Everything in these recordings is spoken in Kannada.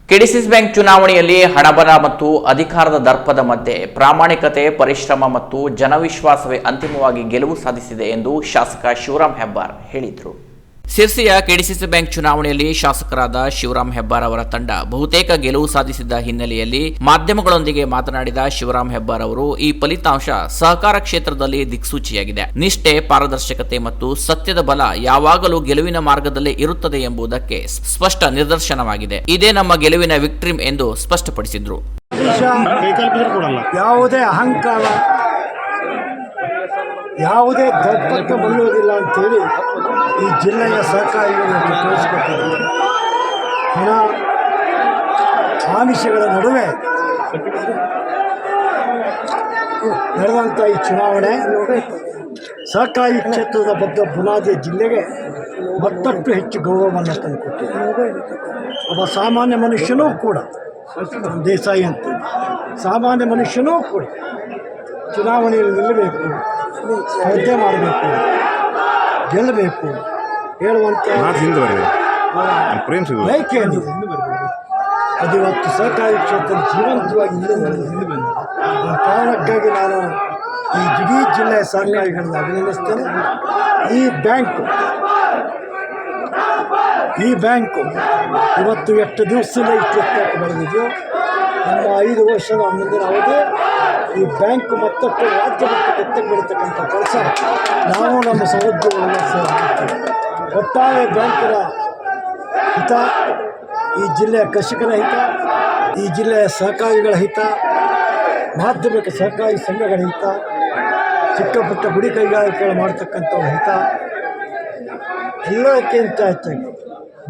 ಕೆಡಿಸಿಸಿ ಬ್ಯಾಂಕ್ ಚುನಾವಣೆಯಲ್ಲಿ ಹಣಬಲ ಮತ್ತು ಅಧಿಕಾರದ ದರ್ಪದ ಮಧ್ಯೆ ಪ್ರಾಮಾಣಿಕತೆ, ಪರಿಶ್ರಮ ಮತ್ತು ಜನವಿಶ್ವಾಸವೇ ಅಂತಿಮವಾಗಿ ಗೆಲುವು ಸಾಧಿಸಿದೆ ಎಂದು ಶಾಸಕ ಶಿವರಾಮ್ ಹೆಬ್ಬಾರ್ ಹೇಳಿದರು. ಸಿರ್ಸಿಯ ಕೆಡಿಸಿಸಿ ಬ್ಯಾಂಕ್ ಚುನಾವಣೆಯಲ್ಲಿ ಶಾಸಕರಾದ ಶಿವರಾಮ್ ಹೆಬ್ಬಾರ್ ಅವರ ತಂಡ ಬಹುತೇಕ ಗೆಲುವು ಸಾಧಿಸಿದ್ದ ಹಿನ್ನೆಲೆಯಲ್ಲಿ ಮಾಧ್ಯಮಗಳೊಂದಿಗೆ ಮಾತನಾಡಿದ ಶಿವರಾಮ್ ಹೆಬ್ಬಾರ್ ಅವರು, ಈ ಫಲಿತಾಂಶ ಸಹಕಾರ ಕ್ಷೇತ್ರದಲ್ಲಿ ದಿಕ್ಸೂಚಿಯಾಗಿದೆ. ನಿಷ್ಠೆ, ಪಾರದರ್ಶಕತೆ ಮತ್ತು ಸತ್ಯದ ಬಲ ಯಾವಾಗಲೂ ಗೆಲುವಿನ ಮಾರ್ಗದಲ್ಲೇ ಇರುತ್ತದೆ ಎಂಬುದಕ್ಕೆ ಸ್ಪಷ್ಟ ನಿದರ್ಶನವಾಗಿದೆ. ಇದೇ ನಮ್ಮ ಗೆಲುವಿನ ವಿಕ್ಟ್ರಿಮ್ ಎಂದು ಸ್ಪಷ್ಟಪಡಿಸಿದರು. ಯಾವುದೇ ಅಹಂಕಾರ, ಯಾವುದೇ ದರ್ಪಕ್ಕೆ ಬರೆಯುವುದಿಲ್ಲ ಅಂತೇಳಿ ಈ ಜಿಲ್ಲೆಯ ಸಹಕಾರಿಗಳನ್ನು ತೋರಿಸಿಕೊಟ್ಟಿದ್ದಾರೆ. ಹಣ ಆಮಿಷಗಳ ನಡುವೆ ನಡೆದಂಥ ಈ ಚುನಾವಣೆ ಸಹಕಾರಿ ಕ್ಷೇತ್ರದ ಬದ್ಧ ಬುನಾದಿಯ ಜಿಲ್ಲೆಗೆ ಮತ್ತಷ್ಟು ಹೆಚ್ಚು ಗೌರವವನ್ನು ತಂದುಕೊಟ್ಟಿದೆ. ಒಬ್ಬ ಸಾಮಾನ್ಯ ಮನುಷ್ಯನೂ ಕೂಡ, ದೇಸಾಯಿ ಅಂತ ಸಾಮಾನ್ಯ ಮನುಷ್ಯನೂ ಕೂಡ ಚುನಾವಣೆಯಲ್ಲಿ ನಿಲ್ಲಬೇಕು, ಸ್ಪರ್ಧೆ ಮಾಡಬೇಕು, ಗೆಲ್ಲಬೇಕು ಹೇಳುವಂಥ ಬಯಕೆಯನ್ನು ಅದು ಇವತ್ತು ಸಹಕಾರಿ ಕ್ಷೇತ್ರ ಜೀವಂತವಾಗಿ ಆ ಕಾರಣಕ್ಕಾಗಿ ನಾನು ಈ ಇಡೀ ಜಿಲ್ಲೆಯ ಸಹಕಾರಿಗಳನ್ನು ಅಭಿನಂದಿಸ್ತೇನೆ. ಈ ಬ್ಯಾಂಕು ಇವತ್ತು ಎಷ್ಟು ದಿವಸದಿಂದ ಇಷ್ಟು ಎತ್ತರಕ್ಕೆ ಬೆಳೆದಿದೆಯೋ, ನಮ್ಮ 5 ವರ್ಷದ ಮುಂದಿನ ಅವಧಿ ಈ ಬ್ಯಾಂಕ್ ಮತ್ತಷ್ಟು ರಾಜ್ಯ ಮಟ್ಟಕ್ಕೆ ಎತ್ತಕ್ಕೆ ಬೆಳೀತಕ್ಕಂಥ ಕೆಲಸ ನಾವು ನಮ್ಮ ಸಹೋದ್ಯೋಗಿಗಳ ಸೇರಿದ್ದೇವೆ. ಒಟ್ಟಾರೆ ಬ್ಯಾಂಕಿನ ಹಿತ, ಈ ಜಿಲ್ಲೆಯ ಕೃಷಿಕರ ಹಿತ, ಈ ಜಿಲ್ಲೆಯ ಸಹಕಾರಿಗಳ ಹಿತ, ಮಾಧ್ಯಮಿಕ ಸಹಕಾರಿ ಸಂಘಗಳ ಹಿತ, ಚಿಕ್ಕ ಪುಟ್ಟ ಗುಡಿ ಕೈಗಾರಿಕೆಗಳು ಮಾಡ್ತಕ್ಕಂಥವ್ರ ಹಿತ, ಎಲ್ಲಕ್ಕಿಂತ ಹೆಚ್ಚಾಗಿ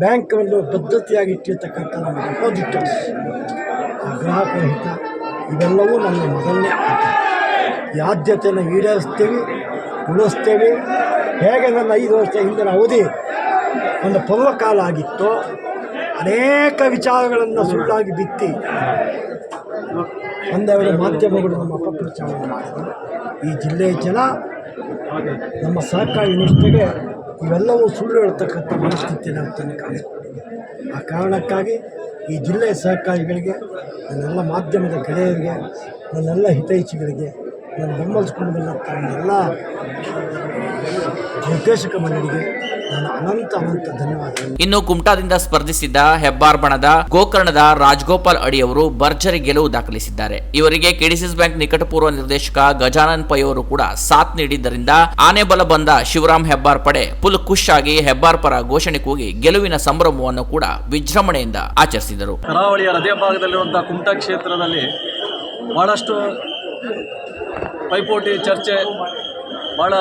ಬ್ಯಾಂಕನ್ನು ಬದ್ಧತೆಯಾಗಿ ಇಟ್ಟಿರ್ತಕ್ಕಂಥ ನಮ್ಮ ಡೆಪಾಸಿಟರ್ಸ್, ಗ್ರಾಹಕರ ಹಿತ, ಇವೆಲ್ಲವೂ ನಮ್ಮ ಮೊದಲನೇ ಆದ್ಯತೆ. ಈ ಆದ್ಯತೆಯನ್ನು ಈಡೇರಿಸ್ತೇವೆ, ಉಳಿಸ್ತೇವೆ. ಹೇಗೆ ನನ್ನ 5 ವರ್ಷ ಹಿಂದಿನ ಅವಧಿ ಒಂದು ಪರ್ವಕಾಲ ಆಗಿತ್ತು, ಅನೇಕ ವಿಚಾರಗಳನ್ನು ಸುಳ್ಳಾಗಿ ಬಿತ್ತಿ ಒಂದೆರಡು ಮಾಧ್ಯಮಗಳು ನಮ್ಮ ಅಪಪ್ರಚಾರವನ್ನು ಮಾಡಿದರು. ಈ ಜಿಲ್ಲೆಯ ಜನ ನಮ್ಮ ಸಹಕಾರಿ ನಿಷ್ಠೆಗೆ ಇವೆಲ್ಲವೂ ಸುಳ್ಳು ಹೇಳ್ತಕ್ಕಂಥ ಪರಿಸ್ಥಿತಿಯನ್ನು ಅಂತಲೇ ಕಾಣಿಸ್ಕೊಂಡಿದೆ. ಆ ಕಾರಣಕ್ಕಾಗಿ ಈ ಜಿಲ್ಲೆಯ ಸಹಕಾರಿಗಳಿಗೆ, ನನ್ನೆಲ್ಲ ಮಾಧ್ಯಮದ ಗೆಳೆಯರಿಗೆ, ನನ್ನೆಲ್ಲ ಹಿತೈಷಿಗಳಿಗೆ, ನಾನು ಬೆಂಬಲಿಸ್ಕೊಂಡು ಬಂದಂಥ ಎಲ್ಲ ನಿರ್ದೇಶಕ ಮಂಡಳಿಗೆ ನಾನು ಅನಂತ ಧನ್ಯವಾದಗಳು. ಇನ್ನು ಕುಮಟಾದಿಂದ ಸ್ಪರ್ಧಿಸಿದ್ದ ಹೆಬ್ಬಾರ್ ಬಣದ ಗೋಕರ್ಣದ ರಾಜಗೋಪಾಲ್ ಅಡಿ ಅವರು ಭರ್ಜರಿ ಗೆಲುವು ದಾಖಲಿಸಿದ್ದಾರೆ. ಇವರಿಗೆ ಕೆಡಿಸಿಸಿ ಬ್ಯಾಂಕ್ ನಿಕಟಪೂರ್ವ ನಿರ್ದೇಶಕ ಗಜಾನನ್ ಪೈ ಅವರು ಕೂಡ ಸಾಥ್ ನೀಡಿದ್ದರಿಂದ ಆನೆ ಬಲ ಬಂದ ಶಿವರಾಮ್ ಹೆಬ್ಬಾರ್ ಪಡೆ ಫುಲ್ ಖುಷ್ ಆಗಿ ಹೆಬ್ಬಾರ್ ಪರ ಘೋಷಣೆ ಕೂಗಿ ಗೆಲುವಿನ ಸಂಭ್ರಮವನ್ನು ಕೂಡ ವಿಜೃಂಭಣೆಯಿಂದ ಆಚರಿಸಿದರು. ಕರಾವಳಿಯ ಹೃದಯ ಭಾಗದಲ್ಲಿರುವಂತಹ ಕುಮಟಾ ಕ್ಷೇತ್ರದಲ್ಲಿ ಬಹಳಷ್ಟು ಪೈಪೋಟಿ, ಚರ್ಚೆ, ಭಾಳ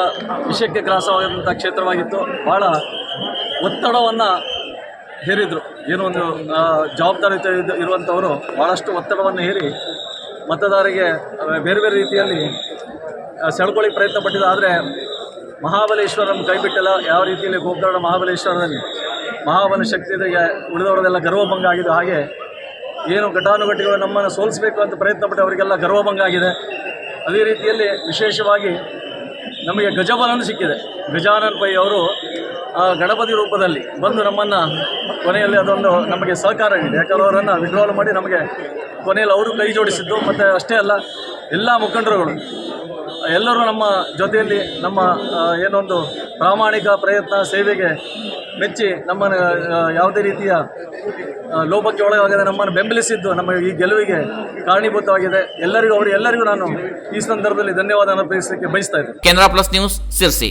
ವಿಷಯಕ್ಕೆ ಗ್ರಾಸವಾದಂಥ ಕ್ಷೇತ್ರವಾಗಿತ್ತು. ಭಾಳ ಒತ್ತಡವನ್ನು ಹೇರಿದರು. ಏನೋ ಒಂದು ಜವಾಬ್ದಾರಿಯುತ ಇರುವಂಥವರು ಭಾಳಷ್ಟು ಒತ್ತಡವನ್ನು ಹೇರಿ ಮತದಾರರಿಗೆ ಬೇರೆ ಬೇರೆ ರೀತಿಯಲ್ಲಿ ಸೆಳ್ಕೊಳ್ಳಿಕ್ಕೆ ಪ್ರಯತ್ನ ಪಟ್ಟಿದ್ದು. ಆದರೆ ಮಹಾಬಲೇಶ್ವರ ನಮ್ಮ ಕೈ ಬಿಟ್ಟಿಲ್ಲ. ಯಾವ ರೀತಿಯಲ್ಲಿ ಗೋಕರ್ಣ ಮಹಾಬಲೇಶ್ವರದಲ್ಲಿ ಮಹಾಬಲ ಶಕ್ತಿ ಉಳಿದವರದೆಲ್ಲ ಗರ್ವಭಂಗ ಆಗಿದೆ. ಹಾಗೆ ಏನು ಘಟಾನುಘಟಿಗಳು ನಮ್ಮನ್ನು ಸೋಲಿಸಬೇಕು ಅಂತ ಪ್ರಯತ್ನ ಪಟ್ಟು ಅವರಿಗೆಲ್ಲ ಗರ್ವಭಂಗ ಆಗಿದೆ. ಅದೇ ರೀತಿಯಲ್ಲಿ ವಿಶೇಷವಾಗಿ ನಮಗೆ ಗಜಬಲನೂ ಸಿಕ್ಕಿದೆ. ಗಜಾನನ್ ಪೈ ಅವರು ಗಣಪತಿ ರೂಪದಲ್ಲಿ ಬಂದು ನಮ್ಮನ್ನು ಕೊನೆಯಲ್ಲಿ ಅದೊಂದು ನಮಗೆ ಸಹಕಾರ ಆಗಿದೆ. ಯಾಕಂದ್ರೆ ಅವರನ್ನು ವಿಡ್ರಾಲ್ ಮಾಡಿ ನಮಗೆ ಕೊನೆಯಲ್ಲಿ ಅವರು ಕೈ ಜೋಡಿಸಿದ್ದು. ಮತ್ತು ಅಷ್ಟೇ ಅಲ್ಲ, ಎಲ್ಲ ಮುಖಂಡರುಗಳು ಎಲ್ಲರೂ ನಮ್ಮ ಜೊತೆಯಲ್ಲಿ ನಮ್ಮ ಏನೊಂದು ಪ್ರಾಮಾಣಿಕ ಪ್ರಯತ್ನ, ಸೇವೆಗೆ ಮೆಚ್ಚಿ ನಮ್ಮನ್ನು ಯಾವುದೇ ರೀತಿಯ ಲೋಪಕ್ಕೆ ಒಳಗಾಗದೆ ನಮ್ಮನ್ನು ಬೆಂಬಲಿಸಿದ್ದು ನಮ್ಮ ಈ ಗೆಲುವಿಗೆ ಕಾರಣೀಭೂತವಾಗಿದೆ. ಎಲ್ಲರಿಗೂ ನಾನು ಈ ಸಂದರ್ಭದಲ್ಲಿ ಧನ್ಯವಾದ ಅರ್ಪಿಸಲಿಕ್ಕೆ ಬಯಸ್ತಾ ಇದ್ದೇನೆ. Canara plus news, Sirsi.